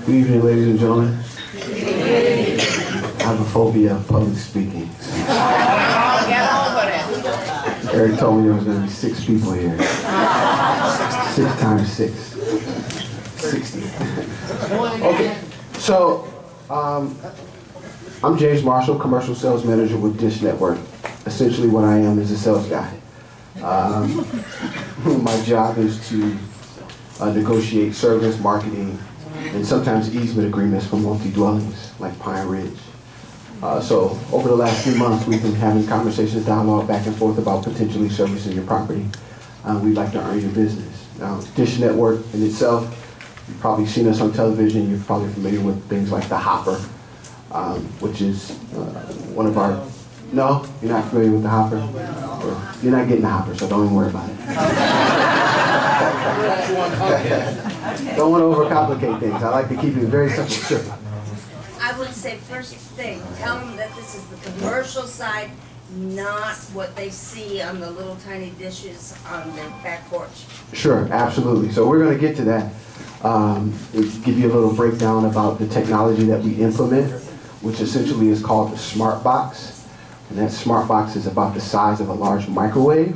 Good evening, ladies and gentlemen. I have a phobia of public speaking. Eric told me there was going to be 6 people here. 6 times 6. 60. Okay, so I'm James Marshall, Commercial Sales Manager with Dish Network. Essentially what I am is a sales guy. My job is to negotiate service, marketing, and sometimes easement agreements for multi-dwellings like Pine Ridge. So over the last few months, we've been having conversations, dialogue back and forth about potentially servicing your property. We'd like to earn your business. Now, Dish Network in itself, you've probably seen us on television. You're probably familiar with things like the Hopper, which is one of our... No? You're not familiar with the Hopper? Or you're not getting the Hopper, so don't even worry about it. Don't want to overcomplicate things. I like to keep it very simple. I would say first thing, tell them that this is the commercial side, not what they see on the little tiny dishes on their back porch. Sure, absolutely. So we're going to get to that. Give you a little breakdown about the technology that we implement, which essentially is called the Smart Box. And that Smart Box is about the size of a large microwave.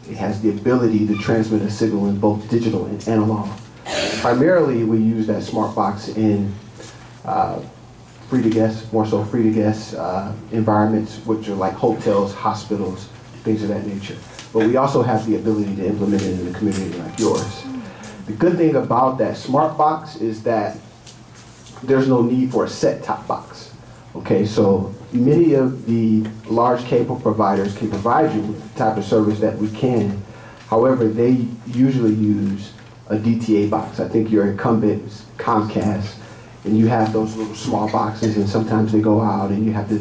It has the ability to transmit a signal in both digital and analog. Primarily, we use that Smart Box in free-to-guest, more so free-to-guest environments, which are like hotels, hospitals, things of that nature. But we also have the ability to implement it in a community like yours. The good thing about that Smart Box is that there's no need for a set-top box. Okay, so many of the large cable providers can provide you with the type of service that we can. However, they usually use a DTA box. I think your incumbent is Comcast, and you have those little small boxes, and sometimes they go out and you have to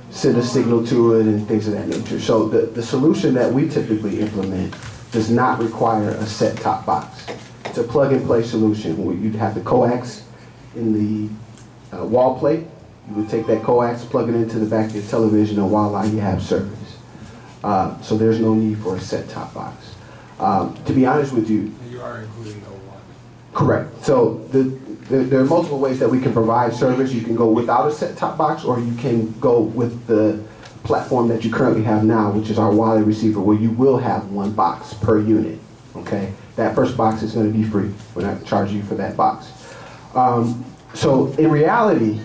send a signal to it and things of that nature. So the solution that we typically implement does not require a set-top box. It's a plug-and-play solution where you'd have the coax in the wall plate. You would take that coax, plug it into the back of your television, and voila, you have service. So there's no need for a set-top box. To be honest with you, and you are including O1. Correct. So there are multiple ways that we can provide service. You can go without a set-top box, or you can go with the platform that you currently have now, which is our Wally receiver, where you will have 1 box per unit. Okay, that first box is going to be free. We're not charging you for that box. So in reality,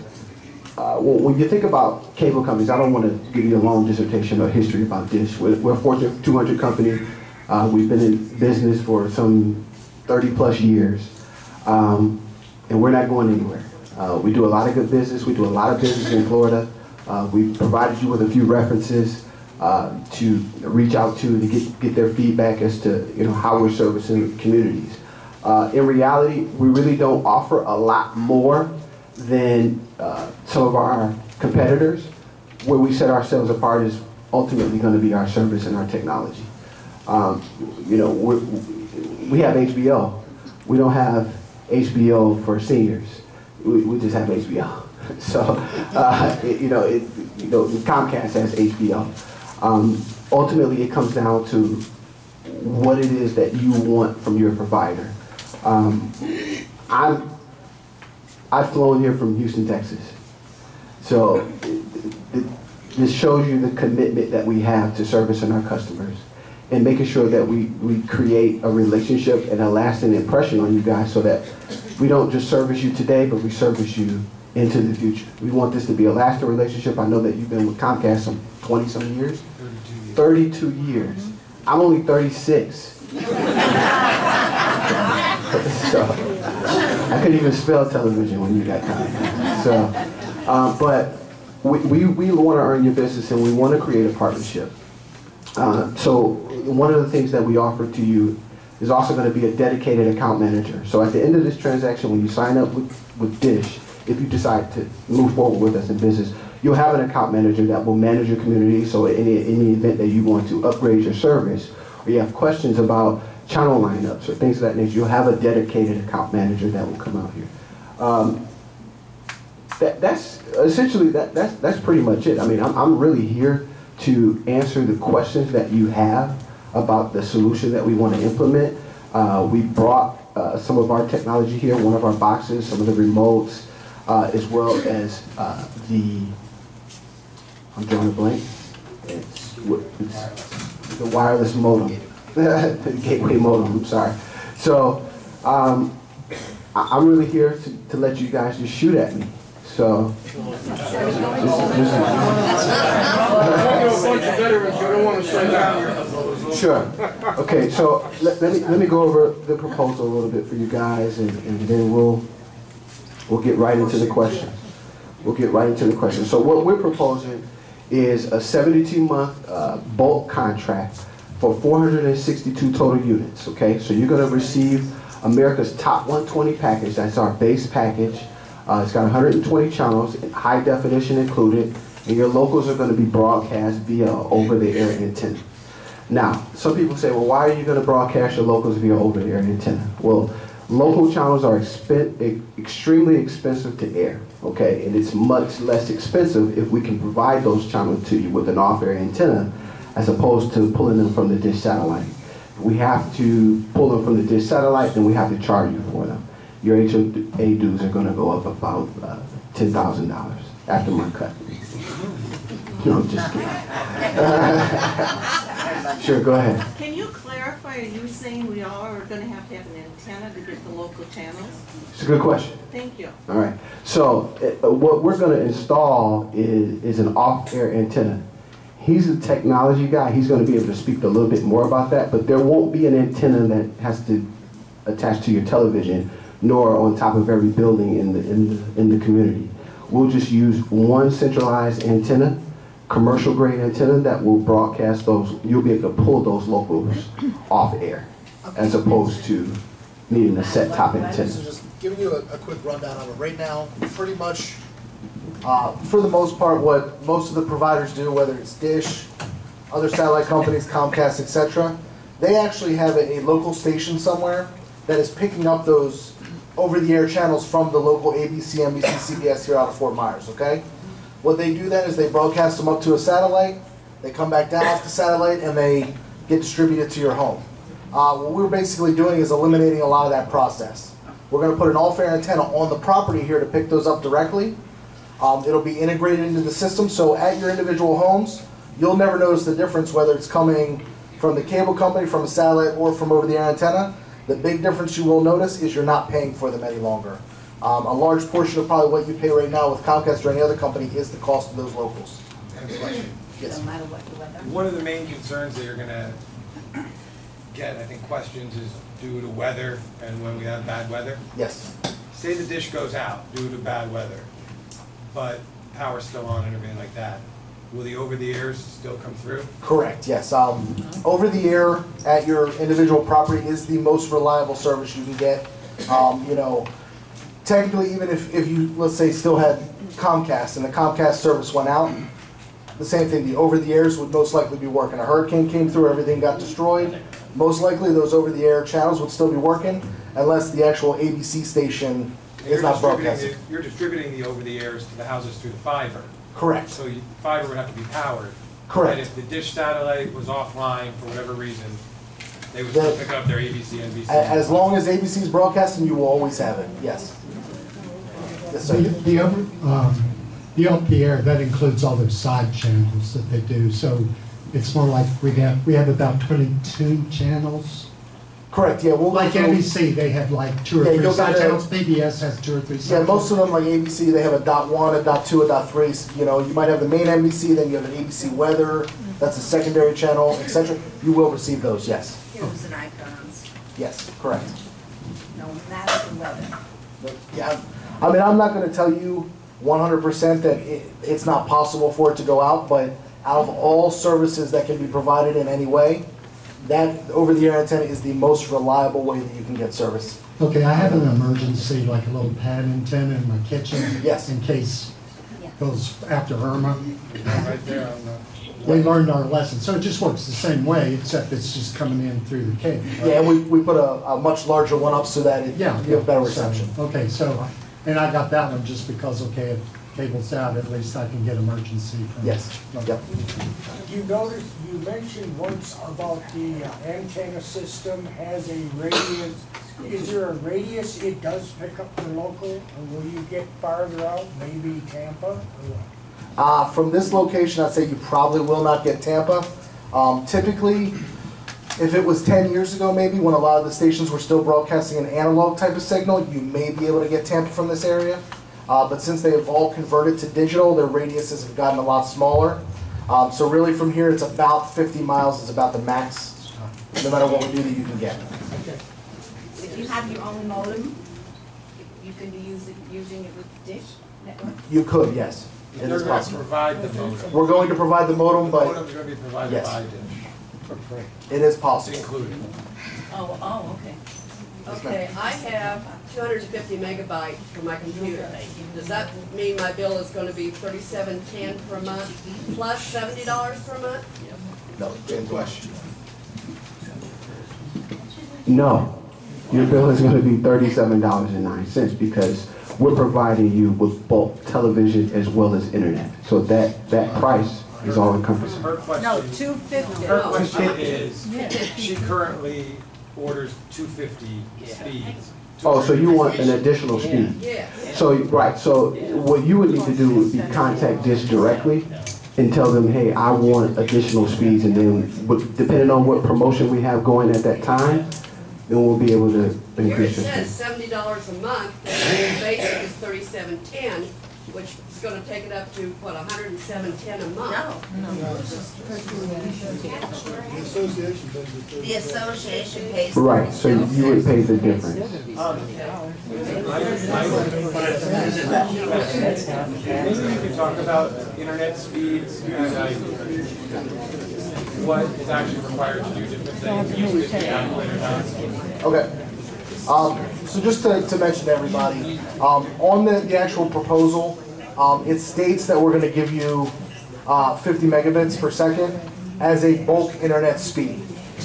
when you think about cable companies, I don't want to give you a long dissertation or history about Dish. We're a Fortune 200 company. We've been in business for some 30+ years, and we're not going anywhere. We do a lot of good business. We do a lot of business in Florida. We've provided you with a few references to reach out to get their feedback as to how we're servicing communities. In reality, we really don't offer a lot more than some of our competitors. Where we set ourselves apart is ultimately going to be our service and our technology. We have HBO. We don't have HBO for seniors. We just have HBO. So, Comcast has HBO. Ultimately, it comes down to what it is that you want from your provider. I've flown here from Houston, Texas. So this shows you the commitment that we have to servicing our customers and making sure that we create a relationship and a lasting impression on you guys so that we don't just service you today, but we service you into the future. We want this to be a lasting relationship. I know that you've been with Comcast some 20-some years. 32 years. I'm only 36. So I couldn't even spell television when you got Comcast. So, but we want to earn your business, and we want to create a partnership. So one of the things that we offer to you is also going to be a dedicated account manager. So at the end of this transaction, when you sign up with Dish, if you decide to move forward with us in business, you'll have an account manager that will manage your community. So in any event that you want to upgrade your service, or you have questions about channel lineups or things of that nature, you'll have a dedicated account manager that will come out here. That's essentially that's pretty much it. I mean, I'm really here to answer the questions that you have about the solution that we want to implement. We brought some of our technology here, one of our boxes, some of the remotes, as well as I'm drawing a blank. It's the wireless modem, the gateway modem. I'm sorry. So I'm really here to let you guys just shoot at me. So. Sure. Okay. So let me go over the proposal a little bit for you guys, and then we'll get right into the questions. We'll get right into the questions. So what we're proposing is a 72-month bulk contract for 462 total units, okay? So you're gonna receive America's Top 120 package. That's our base package. It's got 120 channels, high definition included, and your locals are gonna be broadcast via over-the-air antenna. Now, some people say, well, why are you gonna broadcast your locals via over-the-air antenna? Well, local channels are extremely expensive to air, okay? And it's much less expensive if we can provide those channels to you with an off-air antenna as opposed to pulling them from the dish satellite. If we have to pull them from the dish satellite, then we have to charge you for them. Your HOA dues are gonna go up about $10,000 after my cut. No, I'm just kidding. Sure, go ahead. Can you clarify, are you saying we all are going to have an antenna to get the local channels? It's a good question. Thank you. All right. So what we're going to install is an off-air antenna. He's a technology guy. He's going to be able to speak a little bit more about that, but there won't be an antenna that has to attach to your television, nor on top of every building in the community. We'll just use one centralized antenna, commercial grade antenna that will broadcast those. You'll be able to pull those locals off air, as opposed to needing a set top antenna. So just giving you a quick rundown of it. Right now, pretty much, for the most part, what most of the providers do, whether it's Dish, other satellite companies, Comcast, etc., they actually have a local station somewhere that is picking up those over-the-air channels from the local ABC, NBC, CBS here out of Fort Myers, okay? What they do then is they broadcast them up to a satellite, they come back down off the satellite, and they get distributed to your home. What we're basically doing is eliminating a lot of that process. We're going to put an off-air antenna on the property here to pick those up directly. It'll be integrated into the system, so at your individual homes, you'll never notice the difference whether it's coming from the cable company, from a satellite, or from over-the-air antenna. The big difference you will notice is you're not paying for them any longer. A large portion of probably what you pay right now with Comcast or any other company is the cost of those locals. Yes. No matter what the weather. One of the main concerns that you're going to get, I think, questions is due to weather and when we have bad weather. Yes. Say the dish goes out due to bad weather, but power's still on and everything like that. Will the over-the-airs still come through? Correct, yes. Over-the-air at your individual property is the most reliable service you can get. You know, technically, even if you, let's say, still had Comcast and the Comcast service went out, the same thing, the over-the-airs would most likely be working. A hurricane came through, everything got destroyed. Most likely those over-the-air channels would still be working unless the actual ABC station is not broadcasting. You're distributing the over-the-airs to the houses through the fiber. Correct. So fiber would have to be powered. Correct. And if the dish satellite was offline for whatever reason, they would still pick up their ABC, NBC. As long as ABC is broadcasting, you will always have it, yes. Yes, sir. The over-the-air, that includes all those side channels that they do, so it's more like we have about 22 channels. Correct, yeah. We'll Like NBC, they have like 2 or 3 side channels. PBS has 2 or 3 side Yeah, channels. most of them, like ABC, they have a .1, a .2, a .3. You know, you might have the main NBC, then you have an ABC weather, that's a secondary channel, etc. You will receive those, yes. Heroes and icons, Yes, correct. no matter the weather. But, yeah, I mean, I'm not going to tell you 100% that it's not possible for it to go out, but out of all services that can be provided in any way, that over-the-air antenna is the most reliable way that you can get service. Okay, I have an emergency, like a little pad antenna in my kitchen. Yes. In case it goes after Irma. Right there on the... We learned our lesson, so it just works the same way, except it's just coming in through the cable. Yeah, and we put a much larger one up so that you have better reception. Okay, so, and I got that one just because, okay, cable's out, at least I can get emergency from. Yes, yep. You noticed, you mentioned once about the antenna system has a radius. Is there a radius it does pick up for local, or will you get farther out, maybe Tampa, or what? From this location, I'd say you probably will not get Tampa. Typically, if it was 10 years ago maybe, when a lot of the stations were still broadcasting an analog type of signal, you may be able to get Tampa from this area. But since they have all converted to digital, their radiuses have gotten a lot smaller. So really from here, it's about 50 miles is about the max, no matter what we do, that you can get. If you have your own modem, you can be using it with Dish Network? You could, yes. It They're is going to possible. provide the modem. We're going to provide the modem, but Modem's going to be provided Yes. by Dish. it is It's possible. included. Oh, okay. Okay, I have 250 megabyte for my computer. Does that mean my bill is going to be $37.10 per month plus $70 per month? No, James, question. No, your bill is going to be $37.09 because we're providing you with both television as well as internet. So that price is all encompassing. Her question, No, 250. her question is, she currently orders 250 speeds. Oh, so you want an additional speed? Yeah. So, right, so what you would need to do would be contact Dish directly and tell them, hey, I want additional speeds, and then depending on what promotion we have going at that time, then we'll be able to Here it increase your says speed. $70 a month, and the basic is $37.10, which is going to take it up to, what, $107.10 a month? The association pays. Right, so you would pay the difference. Maybe we could talk about internet speeds and what is actually required to do different things. Usually it's the calculator does. Okay. So just to mention to everybody, on the actual proposal, it states that we're going to give you 50 megabits per second as a bulk internet speed.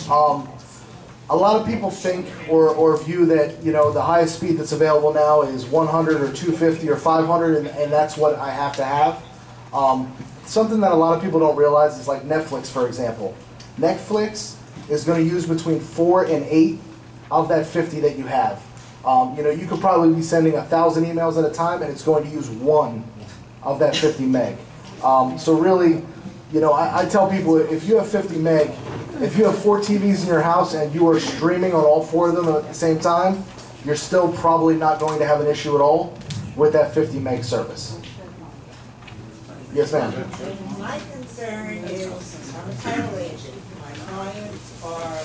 A lot of people think or view that, you know, the highest speed that's available now is 100 or 250 or 500, and that's what I have to have. Something that a lot of people don't realize is like Netflix, for example. Netflix is going to use between 4 and 8 of that 50 that you have. You know, you could probably be sending 1,000 emails at a time, and it's going to use 1 of that 50 meg. So really, you know, I tell people, if you have 50 meg, if you have 4 TVs in your house and you are streaming on all 4 of them at the same time, you're still probably not going to have an issue at all with that 50 meg service. Yes, ma'am. My concern is, I'm a title agent. My clients are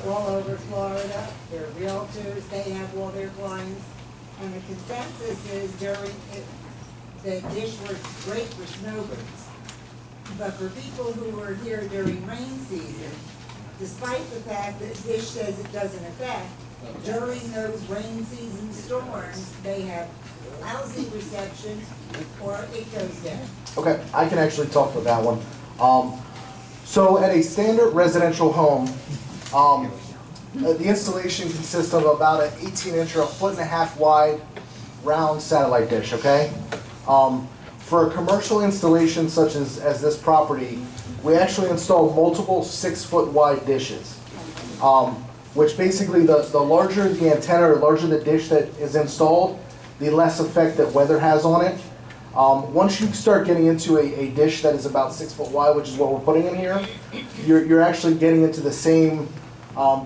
all over Florida. They're realtors. They have all their clients. And the consensus is the dish works great for snowbirds. But for people who are here during rain season, despite the fact that Dish says it doesn't affect, during those rain season storms, they have lousy reception or it goes down. Okay, I can actually talk with that one. So at a standard residential home, the installation consists of about an 18-inch or a 1.5 wide round satellite dish, okay? For a commercial installation such as this property, we actually install multiple 6-foot wide dishes, which basically the larger the antenna or larger the dish that is installed, the less effect that weather has on it. Once you start getting into a dish that is about 6 foot wide, which is what we're putting in here, you're actually getting into the same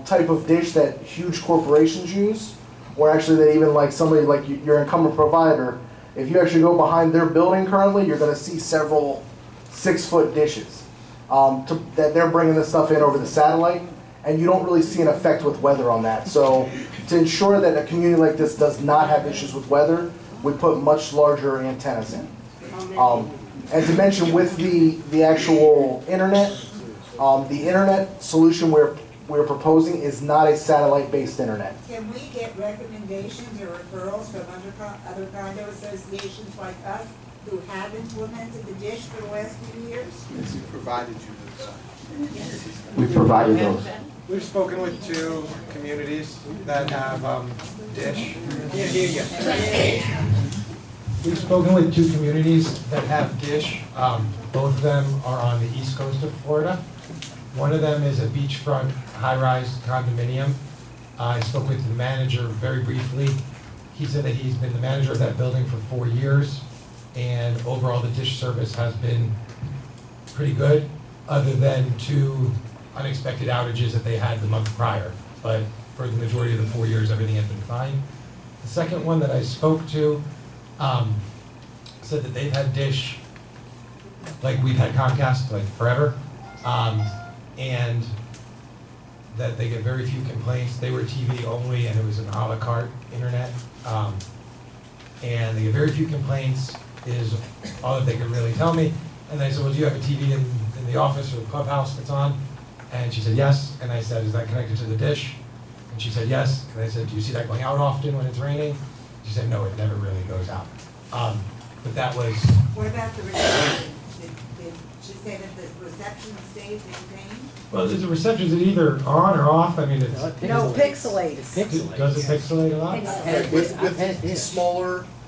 type of dish that huge corporations use, or actually that even like somebody like your incumbent provider, if you actually go behind their building currently, you're going to see several 6-foot dishes that they're bringing this stuff in over the satellite, and you don't really see an effect with weather on that. So to ensure that a community like this does not have issues with weather, we put much larger antennas in. And to mention with the actual internet, the internet solution we're proposing is not a satellite-based internet. Can we get recommendations or referrals from other condo associations like us who have implemented the dish for the last few years? Yes, we provided you those. We provided those. We've spoken with 2 communities that have Dish. We've spoken with 2 communities that have Dish. Both of them are on the east coast of Florida. One of them is a beachfront high-rise condominium. I spoke with the manager very briefly. He said that he's been the manager of that building for 4 years, and overall the Dish service has been pretty good, other than 2 unexpected outages that they had the month prior. But for the majority of the 4 years, everything has been fine. The second one that I spoke to said that they've had Dish, like we've had Comcast, like forever, and that they get very few complaints. They were TV only, and it was an a la carte internet, and they get very few complaints, is all that they could really tell me. And I said, well, do you have a TV in the office or the clubhouse that's on? And she said, yes. And I said, is that connected to the Dish? And she said, yes. And I said, do you see that going out often when it's raining? She said, no, it never really goes out. But that was... What about the reception? Did she say that the reception stays maintained? Well, there's a reception, is it either on or off? I mean, it's... No, pixelates. Does it pixelate a lot? With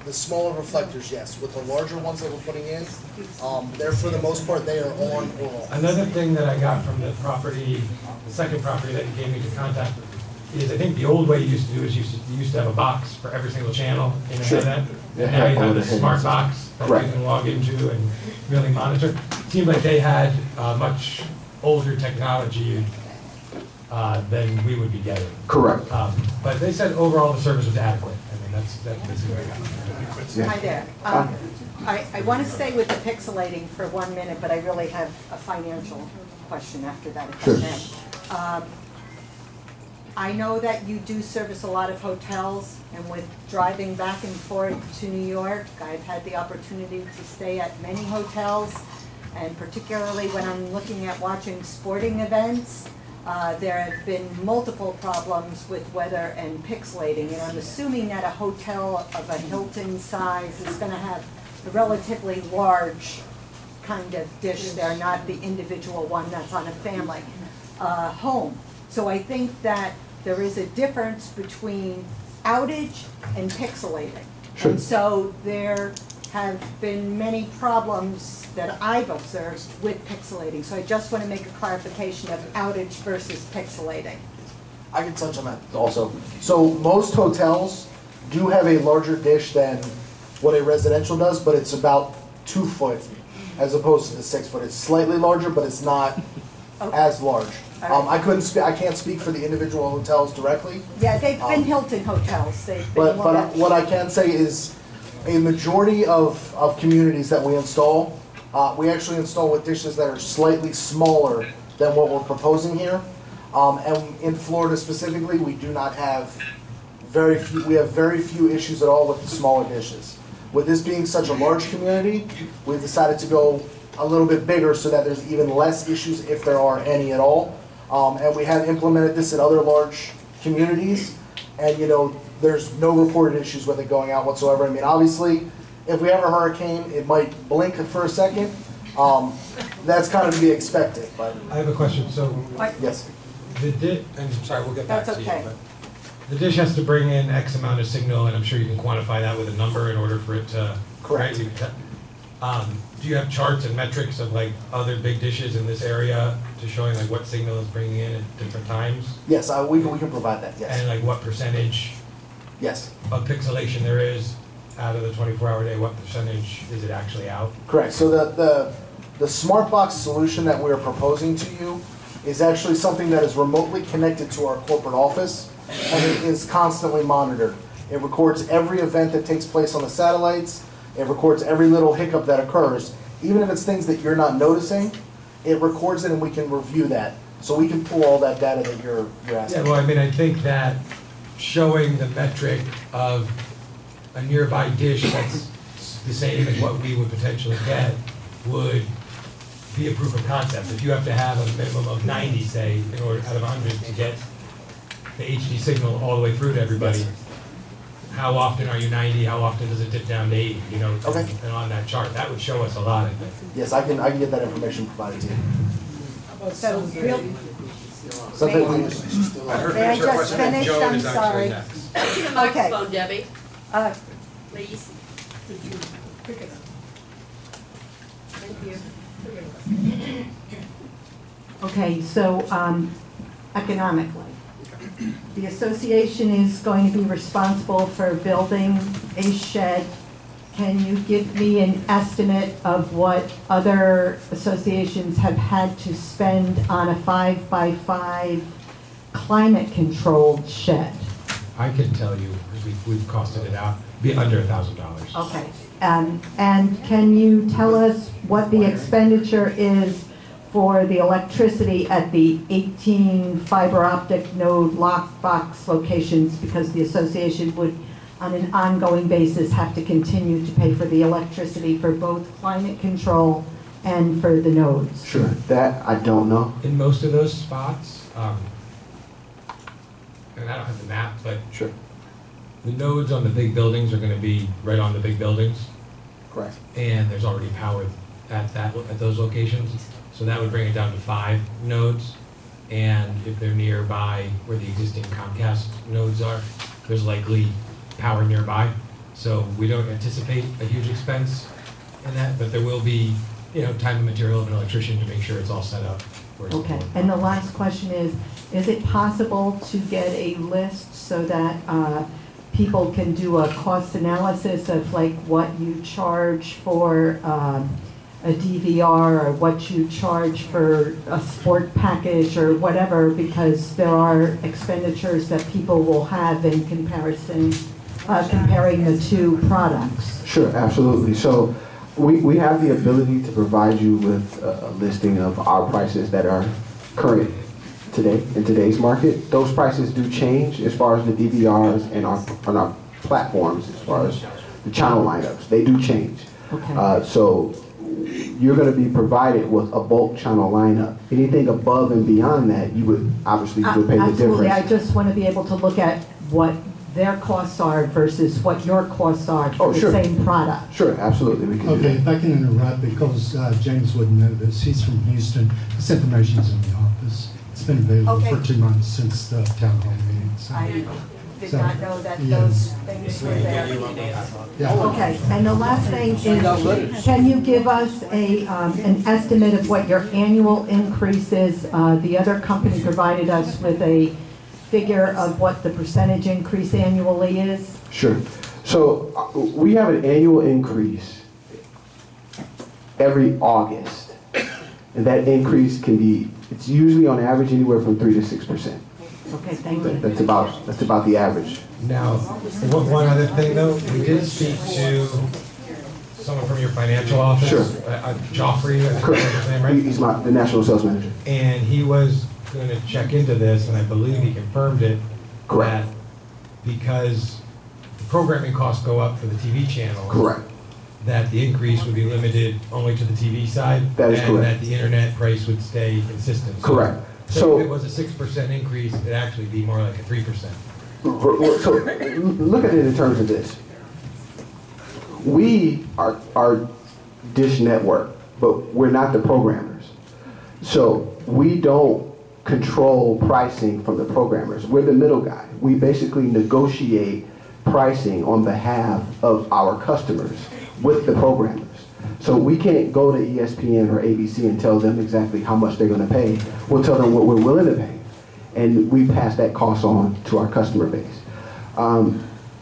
the smaller reflectors, yes. With the larger ones that we're putting in, they're, for the most part, they are on or off. Another thing that I got from the property, the second property that you gave me to contact, is I think the old way you used to do is you used to have a box for every single channel in the internet. And now you have a smart box that you can log into and really monitor. It seemed like they had much older technology than we would be getting. Correct. But they said overall the service was adequate. I mean, that's what I got. Hi there. I want to stay with the pixelating for 1 minute, but I really have a financial question after that, if I may. I know that you do service a lot of hotels, and with driving back and forth to New York, I've had the opportunity to stay at many hotels, and particularly when I'm looking at watching sporting events, there have been multiple problems with weather and pixelating, and I'm assuming that a hotel of a Hilton size is going to have a relatively large kind of dish there, not the individual one that's on a family home. So I think that there is a difference between outage and pixelating. Sure. And so there have been many problems that I've observed with pixelating. So I just want to make a clarification of outage versus pixelating. I can touch on that also. So most hotels do have a larger dish than what a residential does, but it's about 2 foot as opposed to the 6 foot. It's slightly larger, but it's not as large. I can't speak for the individual hotels directly. Yeah, they've been Hilton hotels. They've been But what I can say is a majority of communities that we install, we actually install with dishes that are slightly smaller than what we're proposing here. And in Florida specifically, we do not have we have very few issues at all with the smaller dishes. With this being such a large community, we've decided to go a little bit bigger so that there's even less issues if there are any at all. And we have implemented this in other large communities, and there's no reported issues with it going out whatsoever. I mean, obviously, if we have a hurricane, it might blink for a second. That's kind of to be expected. But I have a question. So, yes, and I'm sorry, we'll get back That's to okay. you. But the dish has to bring in X amount of signal, and I'm sure you can quantify that with a number in order for it to. Correct. Right? Do you have charts and metrics of like other big dishes in this area to showing like what signal is bringing in at different times? Yes, we can provide that. Yes. And like what percentage Yes. of pixelation there is out of the 24-hour day? What percentage is it actually out? Correct. So the smart box solution that we are proposing to you is actually something that is remotely connected to our corporate office, and it is constantly monitored. It records every event that takes place on the satellites. It records every little hiccup that occurs. Even if it's things that you're not noticing, it records it and we can review that. So we can pull all that data that you're asking. Yeah, well, I mean, I think that showing the metric of a nearby dish that's the same as what we would potentially get would be a proof of concept. If you have to have a minimum of 90, say, in order out of 100 to get the HD signal all the way through to everybody, how often are you 90? How often does it dip down to 80? Okay. And on that chart, that would show us a lot, I think. Yes, I can get that information provided to you. So real, Something we, may I just finish? I'm sorry. Touch the microphone, Debbie. Please. Did you pick it up? Thank you. Okay, so economically, the association is going to be responsible for building a shed. Can you give me an estimate of what other associations have had to spend on a 5x5 climate-controlled shed? I can tell you, because we've costed it out, be under $1,000. Okay, and can you tell us what the expenditure is for the electricity at the 18 fiber optic node lockbox locations, because the association would, on an ongoing basis, have to continue to pay for the electricity for both climate control and for the nodes? Sure, that I don't know. In most of those spots, and I don't have the map, but Sure, the nodes on the big buildings are going to be right on the big buildings, correct. and there's already power at those locations. So that would bring it down to 5 nodes. And if they're nearby where the existing Comcast nodes are, there's likely power nearby. So we don't anticipate a huge expense in that, but there will be, time and material of an electrician to make sure it's all set up. Okay, and the last question is it possible to get a list so that people can do a cost analysis of like what you charge for a DVR or what you charge for a sport package or whatever, because there are expenditures that people will have in comparison, comparing the two products? Sure, absolutely. So we have the ability to provide you with a listing of our prices that are current today, in today's market. Those prices do change as far as the DVRs and on our platforms, as far as the channel lineups. They do change. Okay. So you're going to be provided with a bulk channel lineup. Anything above and beyond that, you would obviously pay the difference. Absolutely. I just want to be able to look at what their costs are versus what your costs are for the same product. Sure, absolutely. We can do Okay, that. if I can interrupt, because James wouldn't know this. He's from Houston. This information's in the office. It's been available for 2 months since the town hall meeting. So, I did So, not know that yes. those things were there. yeah. Okay, and the last thing is, can you give us an estimate of what your annual increase is? The other company provided us with a figure of what the percentage increase annually is. Sure. So we have an annual increase every August. And that increase can be, it's usually on average anywhere from 3 to 6%. Okay, thank you. That's about the average. Now, one other thing though, we did speak to someone from your financial office. Sure. Joffrey, I think Correct. that's his name, right? He's the national sales manager. And he was going to check into this, and I believe he confirmed it. Correct. That because the programming costs go up for the TV channel. Correct. That the increase would be limited only to the TV side. That is and correct. that the internet price would stay consistent. So, Correct. So if it was a 6% increase, it'd actually be more like a 3%. So look at it in terms of this. We are Dish Network, but we're not the programmers. So we don't control pricing from the programmers. We're the middle guy. We basically negotiate pricing on behalf of our customers with the programmers. So we can't go to ESPN or ABC and tell them exactly how much they're going to pay. We'll tell them what we're willing to pay. And we pass that cost on to our customer base.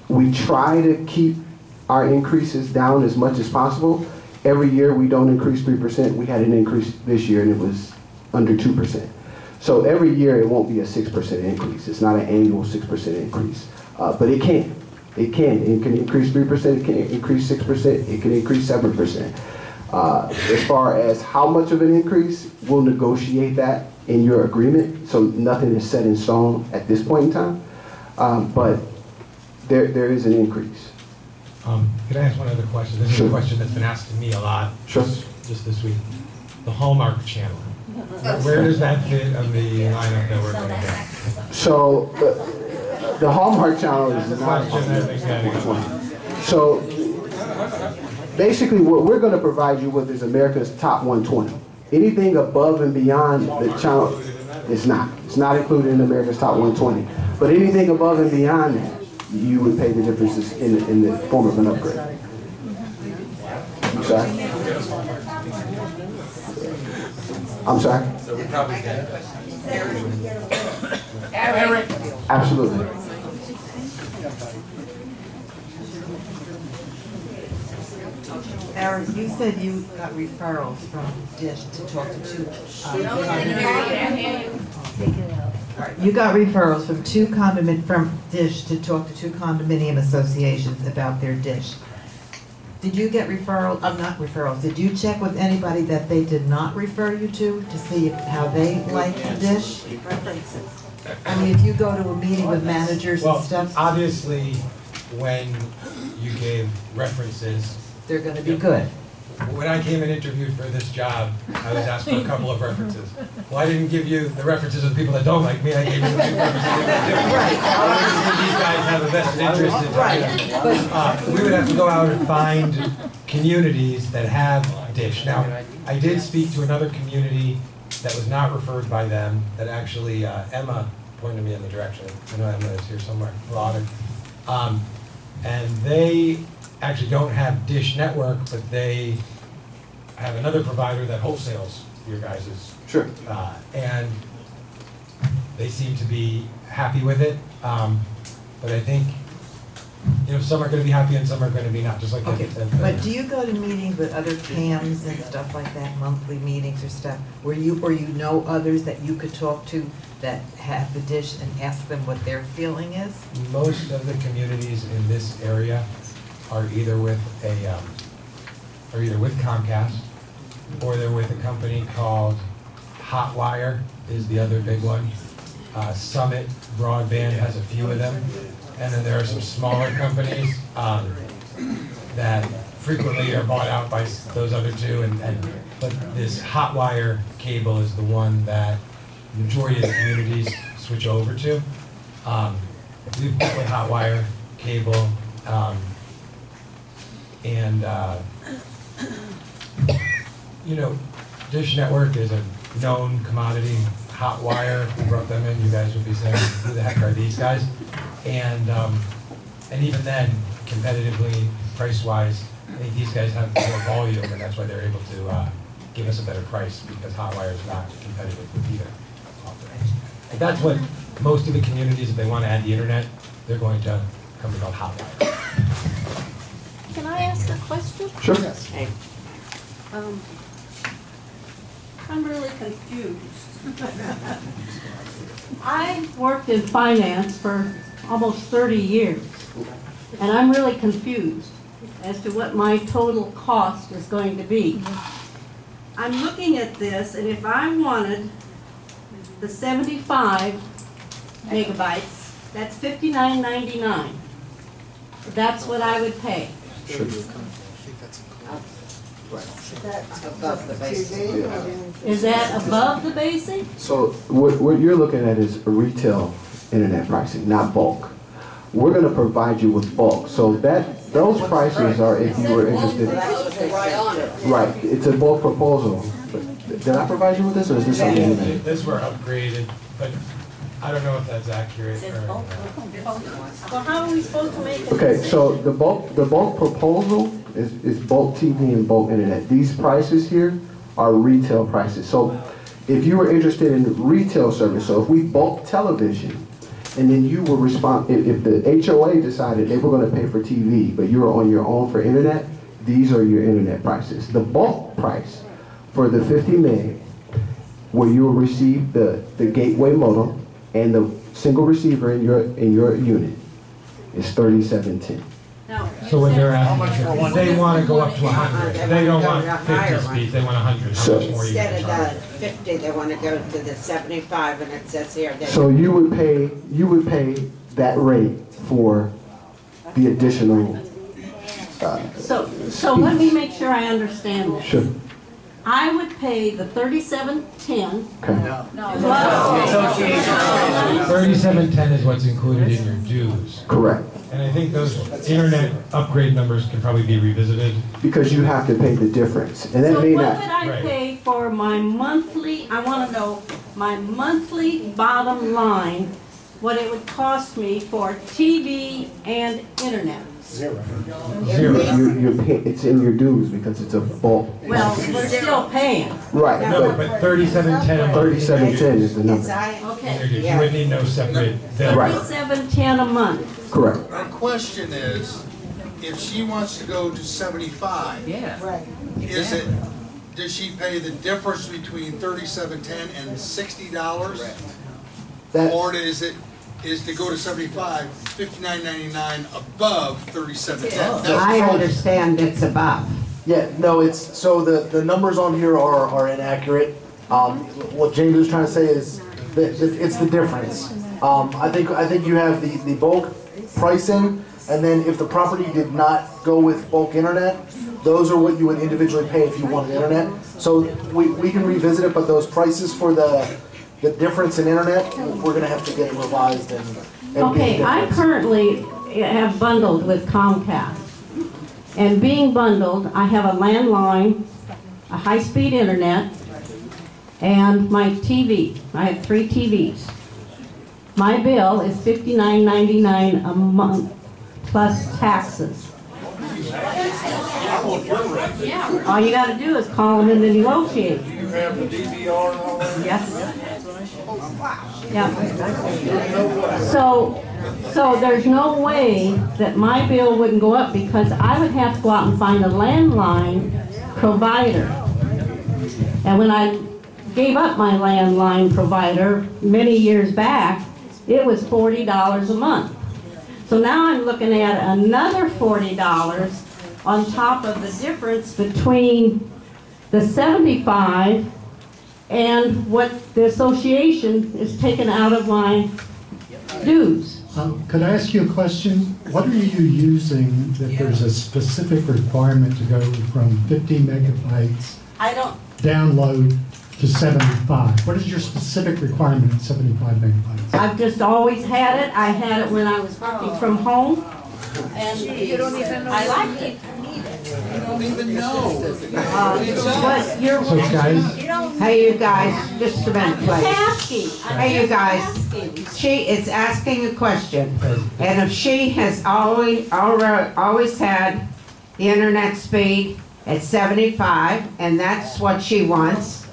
We try to keep our increases down as much as possible. Every year we don't increase 3%. We had an increase this year and it was under 2%. So every year it won't be a 6% increase. It's not an annual 6% increase. But it can. It can. It can increase 3%. It can increase 6%. It can increase 7%. As far as how much of an increase, we'll negotiate that in your agreement. So nothing is set in stone at this point in time. But there is an increase. Could I ask one other question? This is a question that's been asked to me a lot. Sure. Just this week. The Hallmark channel. Where does that fit on the lineup that we're going to get? So the Hallmark channel is That's the not. question I've been getting. So basically what we're going to provide you with is America's top 120. Anything above and beyond the channel is not. It's not included in America's top 120. But anything above and beyond that, you would pay the differences in the form of an upgrade. sorry? I'm sorry? So we probably get. Absolutely. Aaron, you said you got referrals from Dish to talk to two. You got referrals from from Dish to talk to two condominium associations about their dish. Did you get referrals? Not referrals. Did you check with anybody that they did not refer you to see how they like the dish? I mean, if you go to a meeting with managers and stuff, Obviously, when you gave references, they're going to be good. when I came and interviewed for this job, I was asked for a couple of references. Well, I didn't give you the references of the people that don't like me, I gave you the references that do. Obviously, these guys have a vested interest in we would have to go out and find communities that have Dish. Now, I did speak to another community that was not referred by them, that actually Emma pointed me in the direction. I know Emma is here somewhere, Robin. And they actually don't have Dish Network, but they have another provider that wholesales your guys's. Sure. And they seem to be happy with it. But I think, some are going to be happy and some are going to be not, just like Okay, but do you go to meetings with other CAMs and stuff like that, monthly meetings or stuff, or you know others that you could talk to that have the dish and ask them what their feeling is? Most of the communities in this area are either with Comcast, or they're with a company called Hotwire is the other big one. Summit Broadband has a few of them. And then there are some smaller companies that frequently are bought out by those other two. But this Hotwire cable is the one that the majority of the communities switch over to. We've got with Hotwire cable. Dish Network is a known commodity. Hotwire, who brought them in, you guys would be saying, who the heck are these guys? And even then, competitively, price-wise, I think these guys have more volume, and that's why they're able to give us a better price, because Hotwire is not competitive with either. And that's what most of the communities, if they want to add the internet, they're going to a company called Hotwire. Can I ask a question? Sure. Hey. I'm really confused. I worked in finance for almost 30 years, and I'm really confused as to what my total cost is going to be. I'm looking at this, and if I wanted the 75 megabytes, that's $59.99. That's what I would pay. Sure. That's above the basic. Is that above the basic? So what you're looking at is retail internet pricing, not bulk. We're going to provide you with bulk. So those prices are if you were interested. Right. It's a bulk proposal. Did I provide you with this, or is this something you made? This were upgraded, but I don't know if that's accurate. Well, how are we supposed to make it? Okay, so the bulk proposal is bulk TV and bulk internet. These prices here are retail prices. So if you were interested in retail service, so if we bulk television, and then you were if the HOA decided they were going to pay for TV, but you were on your own for internet, these are your internet prices. The bulk price for the 50 meg, where you will receive the gateway modem and the single receiver in your unit, is $37.10. So when they're asking, they want to go up to 100. They don't want 50 speeds, they want 100. How much more are you Instead of gonna the 50, they want to go to the 75, and it says here that. So you would pay that rate for the additional. So let me make sure I understand this. Sure. I would pay the $37.10. Okay. $37.10 is what's included in your dues. Correct. And I think those internet upgrade numbers can probably be revisited. Because you have to pay the difference, and that So may what not. would I pay for my monthly, I want to know my monthly bottom line what it would cost me for TV and internet. Zero. It's in your dues because it's a bulk. Well, we're still paying. Right, No, but 3710 a month. 3710 is the number. Okay. You would need no separate bill. Right. $37.10 a month. Correct. Our question is, if she wants to go to 75, Right. is it, does she pay the difference between 3710 and $60? That, Or is to go to 75, $59.99 above 3710? I understand it's above. yeah, no, it's, so the numbers on here are inaccurate. What James was trying to say is that it's the difference. I think you have the bulk pricing, and then if the property did not go with bulk internet, those are what you would individually pay if you wanted internet. So we can revisit it, but those prices for the difference in internet, we're gonna have to get it revised and be Okay, I different. currently have bundled with Comcast. And being bundled, I have a landline, a high-speed internet, and my TV. I have 3 TVs. My bill is $59.99 a month plus taxes. All you gotta do is call them in to negotiate. Do you have the DVR and all that? Yes. Yeah. So there's no way that my bill wouldn't go up because I would have to go out and find a landline provider. And when I gave up my landline provider many years back, it was $40 a month. So now I'm looking at another $40 on top of the difference between the 75 and what the association is taking out of my dues. Could I ask you a question? What are you using that there's a specific requirement to go from 50 megabytes I don't, download to 75? What is your specific requirement at 75 megabytes? I've just always had it. I had it when I was working from home. And you don't even know. I liked it. You don't even know. But you're, So guys, Hey, you guys, just a minute, I'm please. asking. Hey, you guys, she is asking a question. And if she has always had the internet speed at 75, and that's what she wants,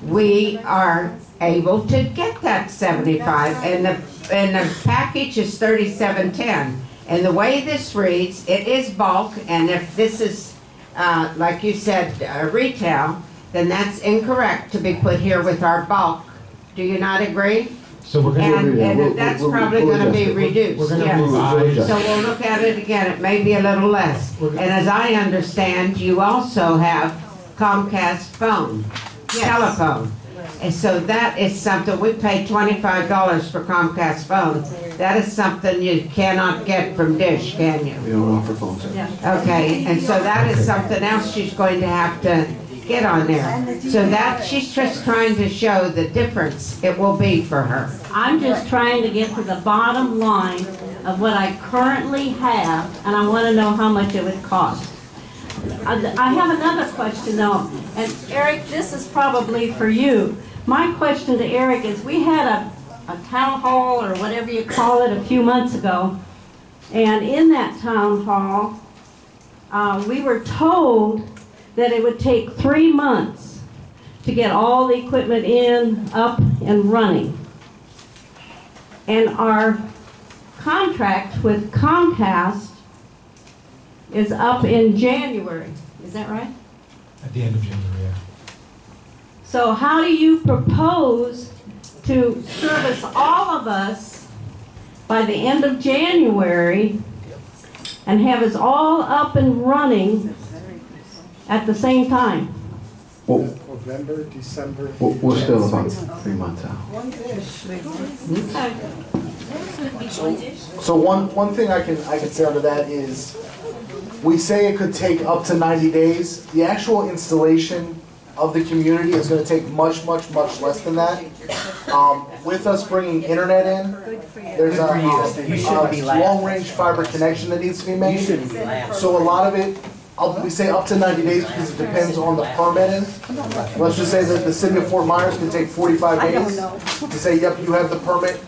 we are able to get that 75, and the package is 3710. And the way this reads, it is bulk, and if this is, like you said, retail, then that's incorrect to be put here with our bulk. Do you not agree? so we're gonna, And that's probably gonna be reduced, we're gonna yes. revise. So we'll look at it again, it may be a little less. And as I understand, you also have Comcast phone, telephone. And so that is something, we pay $25 for Comcast phone. That is something you cannot get from Dish, can you? We don't offer phone service. Okay, and so that is something else she's going to have to get on there. So that, she's just trying to show the difference it will be for her. I'm just trying to get to the bottom line of what I currently have, and I want to know how much it would cost. I have another question though, and Eric, this is probably for you. My question to Eric is, we had a town hall, or whatever you call it, a few months ago, and in that town hall, we were told that it would take 3 months to get all the equipment up and running. And our contract with Comcast is up in January. Is that right? At the end of January, yeah. So how do you propose to service all of us by the end of January and have us all up and running at the same time? Well, November, December. we're still about 3 months out. Okay. So one thing I can say under that is, we say it could take up to 90 days. The actual installation of the community is going to take much less than that. With us bringing internet in, there's a long-range fiber connection that needs to be made. So a lot of it, we say up to 90 days because it depends on the permitting. Let's just say that the city of Fort Myers can take 45 days to say, yep, you have the permit,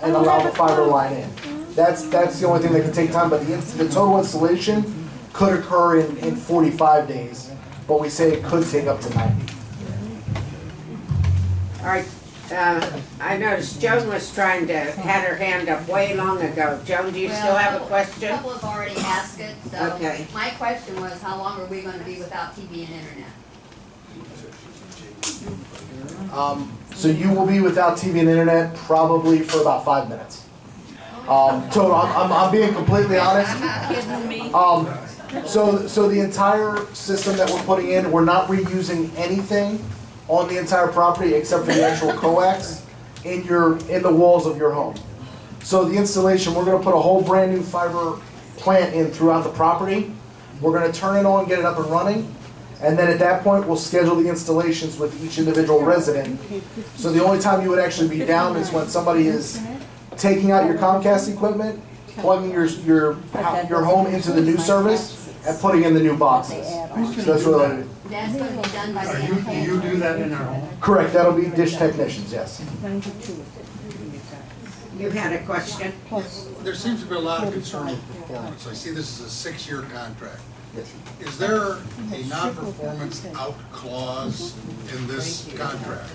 and allow the fiber line in. That's the only thing that can take time, but the total installation could occur in 45 days, but we say it could take up to 90. All right, I noticed Joan was trying to, had her hand up way long ago. Joan, do you still have a question? A couple have already asked it, so. Okay. My question was, how long are we gonna be without TV and internet? So you will be without TV and internet probably for about 5 minutes. Total, I'm being completely honest. So the entire system that we're putting in, we're not reusing anything on the entire property except for the actual coax in the walls of your home. So the installation, we're gonna put a whole brand new fiber plant in throughout the property. We're gonna turn it on, get it up and running, and then at that point, we'll schedule the installations with each individual resident. So the only time you would actually be down is when somebody is taking out your Comcast equipment, plugging your home into the new service, and putting in the new boxes. So that's really. That's gonna be done by the Do you do that in our home? Correct, that'll be dish technicians, yes. You had a question? There seems to be a lot of concern with performance. I see this as a 6-year contract. Is there a non-performance out clause in this contract?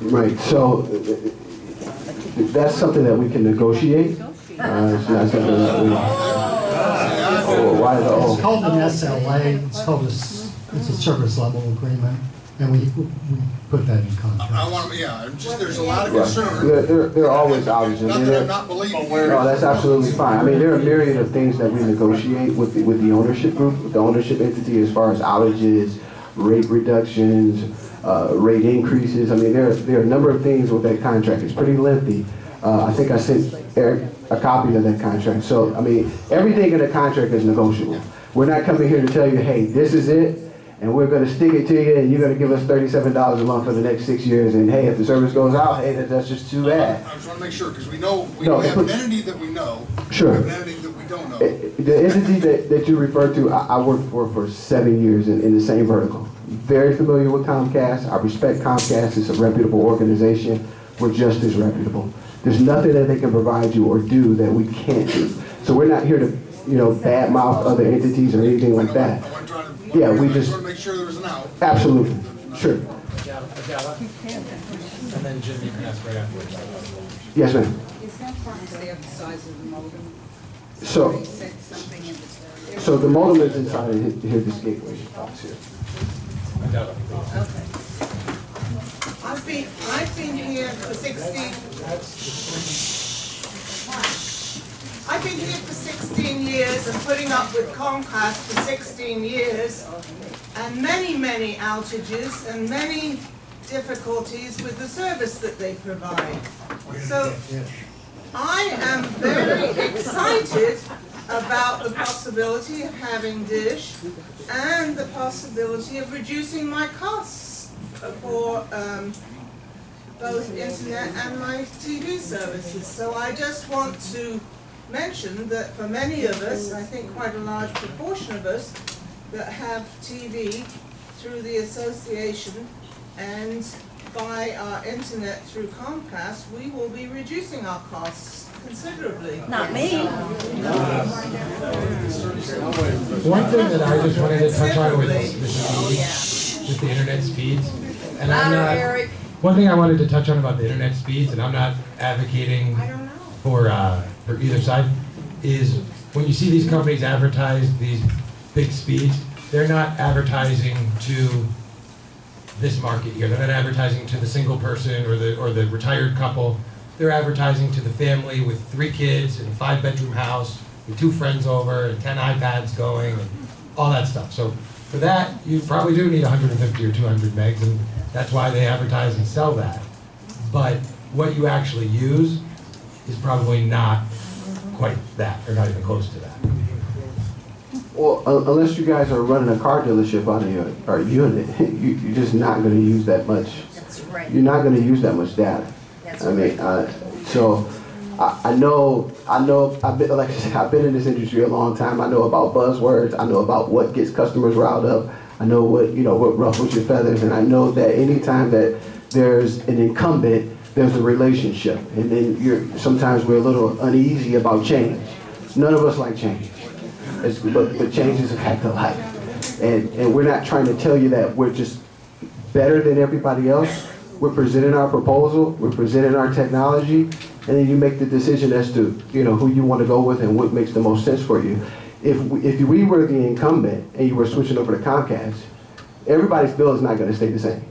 Right, so that's something that we can negotiate. It's not something that we, why the, It's called an SLA, it's a service level agreement, and we put that in contract. I want to, yeah, there's a lot of right. concern. There are always outages. Not that I'm not believing. No, that's absolutely fine. I mean, there are a myriad of things that we negotiate with the ownership group, with the ownership entity, as far as outages, rate reductions, rate increases. I mean, there are a number of things with that contract. It's pretty lengthy. I think I sent Eric a copy of that contract. So, I mean, everything in the contract is negotiable. We're not coming here to tell you, hey, this is it, and we're going to stick it to you, and you're going to give us $37 a month for the next 6 years, and hey, if the service goes out, hey, that's just too bad. I just want to make sure, because we know, we No, have an entity that we know. Sure. We have an entity that we don't know. The entity that you refer to, I worked for 7 years in the same vertical. Very familiar with Comcast. I respect Comcast. It's a reputable organization. We're just as reputable. There's nothing that they can provide you or do that we can't do. So we're not here to, badmouth other entities or anything like that. Yeah, we just want to make sure there was an out. Absolutely, sure. Adela? And then Jim, you can ask right afterwards. Yes, ma'am. Is that property of the size of the modem? So the modem is inside of here, this gateway box here. Adela. Okay. I've been here for 16 years and putting up with Comcast for 16 years, and many outages and many difficulties with the service that they provide. So I am very excited about the possibility of having Dish and the possibility of reducing my costs for both internet and my TV services. So I just want to mention that for many of us, I think quite a large proportion of us, that have TV through the association and buy our internet through Comcast, we will be reducing our costs considerably. Not me. One thing that I just wanted to touch on with the speeds, with the internet speeds, and I'm not, one thing I wanted to touch on about the internet speeds, and I'm not advocating for either side, is when you see these companies advertise these big speeds, they're not advertising to this market here. They're not advertising to the single person or the retired couple. They're advertising to the family with 3 kids in a 5-bedroom house with 2 friends over and 10 iPads going and all that stuff. So for that, you probably do need 150 or 200 megs, and that's why they advertise and sell that. But what you actually use is probably not quite that, or not even close to that. Well, unless you guys are running a car dealership out of your unit, you're just not going to use that much. That's right. You're not going to use that much data. That's I mean, so I know. I've been, like I said, I've been in this industry a long time. I know about buzzwords. I know about what gets customers riled up. I know what ruffles your feathers, and I know that anytime that there's an incumbent there's a relationship, and then sometimes we're a little uneasy about change. None of us like change, but change is a fact of life. And we're not trying to tell you that we're just better than everybody else. We're presenting our proposal, we're presenting our technology, and then you make the decision as to who you want to go with and what makes the most sense for you. If we were the incumbent and you were switching over to Comcast, everybody's bill is not going to stay the same.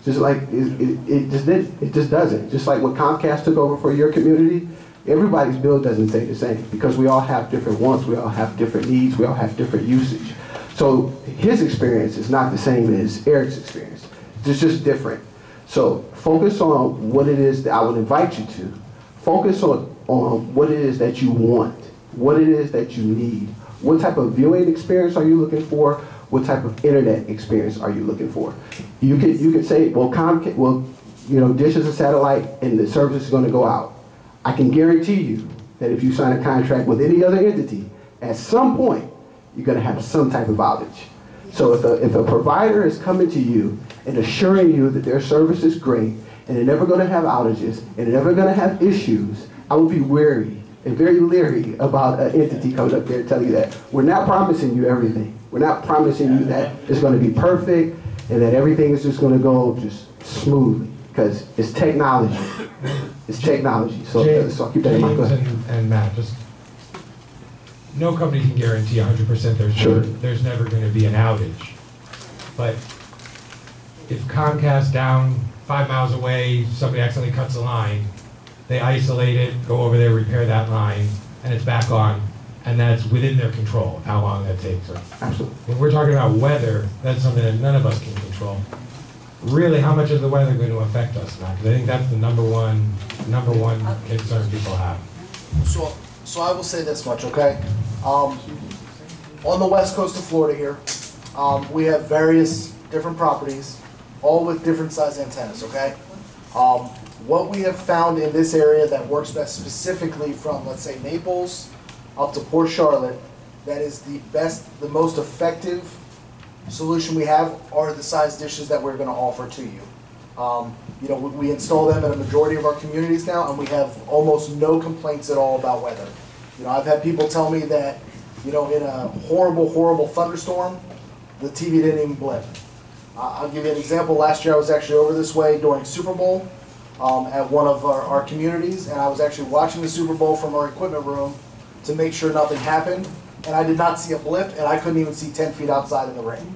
Just like it just doesn't. Just like when Comcast took over for your community, everybody's bill doesn't stay the same because we all have different wants, we all have different needs, we all have different usage. So his experience is not the same as Eric's experience. It's just different. So focus on what it is that I would invite you to. Focus on what it is that you want, what it is that you need. What type of viewing experience are you looking for? What type of internet experience are you looking for? You could say, well, Dish is a satellite and the service is going to go out. I can guarantee you that if you sign a contract with any other entity, at some point, you're going to have some type of outage. So if a provider is coming to you and assuring you that their service is great and they're never going to have outages and they're never going to have issues, I would be wary and very leery about an entity coming up there and telling you that. We're not promising you everything. We're not promising you that it's going to be perfect and that everything is just going to go just smoothly because it's technology. It's technology. So I'll keep that in mind. Go ahead. And Matt, just no company can guarantee 100% there's never going to be an outage. But if Comcast down 5 miles away, somebody accidentally cuts a line, they isolate it, go over there, repair that line, and it's back on. And that's within their control, how long that takes. Absolutely. When we're talking about weather, that's something that none of us can control. Really, how much is the weather going to affect us now? Because I think that's the number one concern people have. So I will say this much, okay? On the west coast of Florida here, we have various different properties, all with different size antennas, okay? What we have found in this area that works best specifically from, let's say, Naples up to Port Charlotte, that is the best, the most effective solution we have are the size dishes that we're going to offer to you. We install them in a majority of our communities now, and we have almost no complaints at all about weather. I've had people tell me that, in a horrible, horrible thunderstorm, the TV didn't even blip. I'll give you an example. Last year I was actually over this way during Super Bowl at one of our communities, and I was actually watching the Super Bowl from our equipment room to make sure nothing happened, and I did not see a blip, and I couldn't even see 10 feet outside in the rain.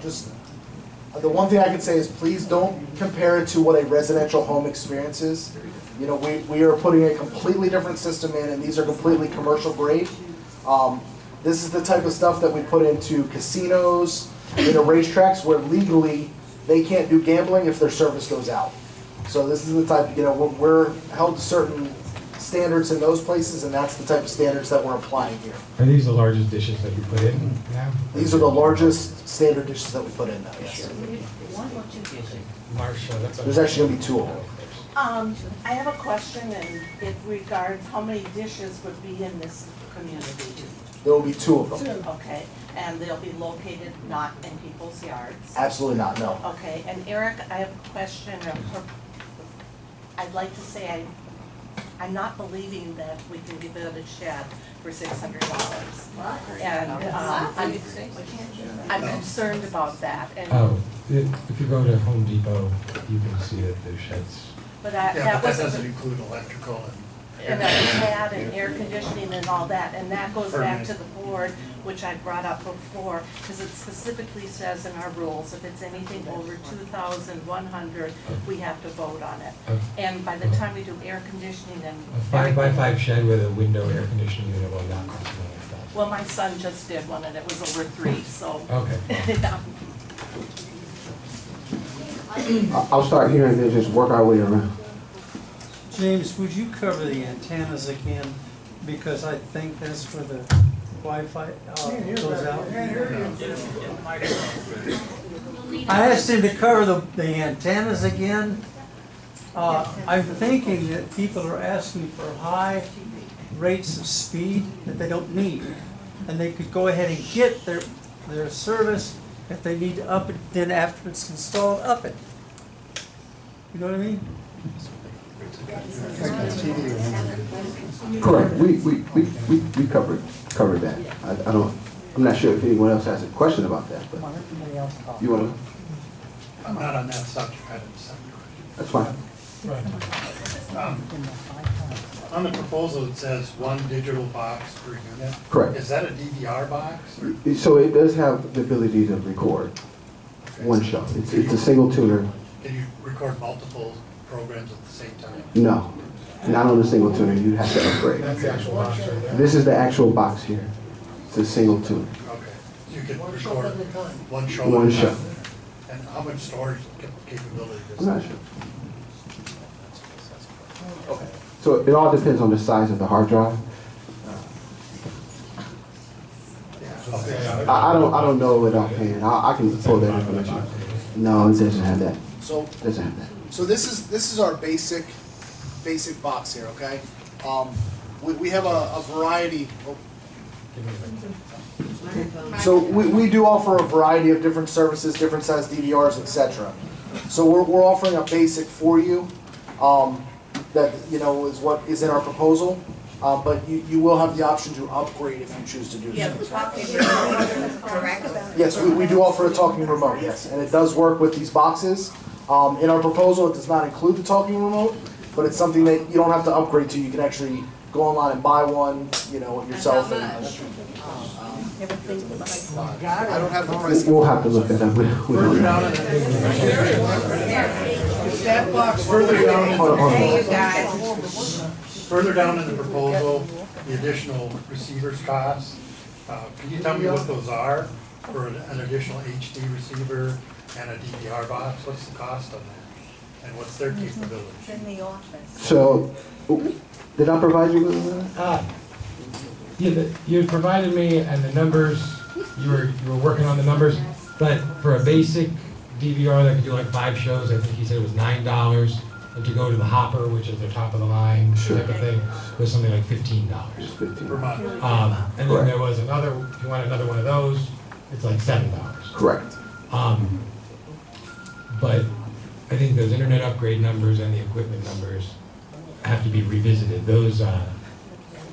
Just the one thing I can say is please don't compare it to what a residential home experience is. We are putting a completely different system in, and these are completely commercial grade. This is the type of stuff that we put into casinos, into racetracks, where legally they can't do gambling if their service goes out. So this is the type, we're held to certain standards in those places, and that's the type of standards that we're applying here. Are these the largest dishes that you put in now? These are the largest standard dishes that we put in now, yes. One or two dishes? Marsha, that's There's actually going to be 2 of them. I have a question, and it regards how many dishes would be in this community. There will be 2 of them. Okay, and they'll be located not in people's yards? Absolutely not, no. Okay, and Eric, I have a question. I'd like to say I'm not believing that we can give it a shed for $600. And I'm concerned about that. And if you go to Home Depot, you can see that there's sheds. But That that doesn't include electrical and that and air conditioning and all that, and that goes back to the board, which I brought up before, because it specifically says in our rules, if it's anything over 2,100, we have to vote on it. And by the time we do air conditioning and A 5x5 shed with a window air conditioning unit will not cost more than that. well, my son just did one, and it was over 3, so. Okay. I'll start here and then just work our way around. James, would you cover the antennas again? Because I think that's where the Wi-Fi goes out. I asked him to cover the antennas again. I'm thinking that people are asking for high rates of speed that they don't need. And they could go ahead and get their service if they need to up it, then after it's installed, up it. You know what I mean? Correct. We covered that. I'm not sure if anyone else has a question about that, but you want to? I'm not on that subject, I didn't say. That's fine. On the proposal, it says one digital box per unit. Correct. Is that a DVR box? So it does have the ability to record one show. It's a single tuner. Can you record multiple programs at the same time? No, not on a single tuner. You'd have to upgrade. That's the actual box right there. This is the actual box here. It's a single tuner. Okay. You can record one show. One show. And how much storage capability I'm does not that? sure. Okay. So it all depends on the size of the hard drive. I don't know it offhand. I can pull that information. No, it doesn't have that. So, It doesn't have that. so this is our basic box here, okay? We have a variety. So we do offer a variety of different services, different size DVRs, etc. So we're offering a basic for you, that is what is in our proposal. But you will have the option to upgrade if you choose to do so. Yes, we do offer a talking remote, yes, and it does work with these boxes. In our proposal, it does not include the talking remote, but it's something that you don't have to upgrade to. You can actually go online and buy one, yourself. And how much? I don't have the price. We'll have to look that up. We don't know. Is that box further down? Hey, you guys. Further down in the proposal, the additional receivers costs, can you tell me what those are for an additional HD receiver and a DVR box? What's the cost on that? And what's their capability? It's in the office. So, did I provide you with that? You had provided me and the numbers, you were working on the numbers, but for a basic DVR that could do like 5 shows, I think he said it was $9. And to go to the hopper, which is the top of the line type of thing, was something like $15. Per month. And then there was another, if you want another one of those, it's like $7. Correct. But I think those internet upgrade numbers and the equipment numbers have to be revisited. Those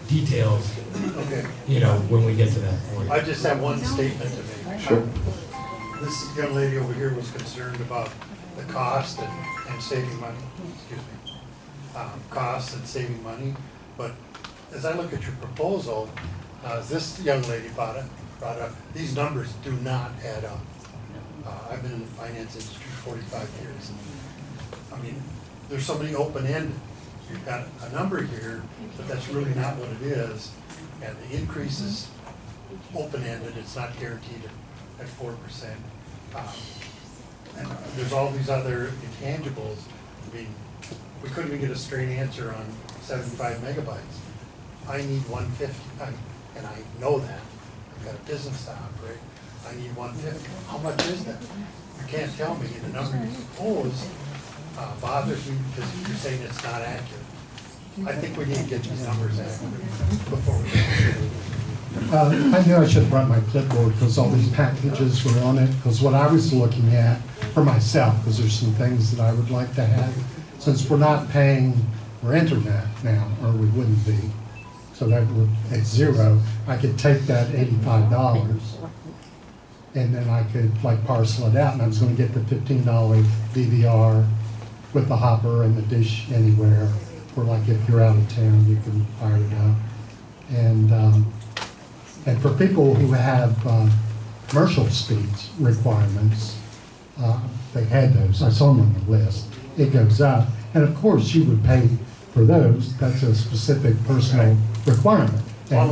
details, Okay. when we get to that point. I just have one statement to make. Sure. This young lady over here was concerned about the cost and saving money, excuse me, costs and saving money. But as I look at your proposal, as this young lady brought up, these numbers do not add up. I've been in the finance industry 45 years. I mean, there's so many open-ended. You've got a number here, but that's really not what it is. And the increase is open-ended, it's not guaranteed at 4%. And there's all these other intangibles. I mean, we couldn't even get a straight answer on 75 megabytes. I need 150, and I know that. I've got a business to operate. I need 150. How much is that? You can't tell me. The number you propose bothers me because you're saying it's not accurate. I think we need to get these numbers accurate before we I knew I should have brought my clipboard because all these packages were on it. Because what I was looking at for myself, because there's some things that I would like to have, since we're not paying for internet now, or we wouldn't be, so that would at $0. I could take that $85, and then I could parcel it out, and I was going to get the $15 DVR with the hopper and the dish anywhere. For if you're out of town, you can fire it up, and for people who have commercial speeds requirements, they had those. I saw them on the list. It goes up. And of course, you would pay for those. That's a specific personal requirement. And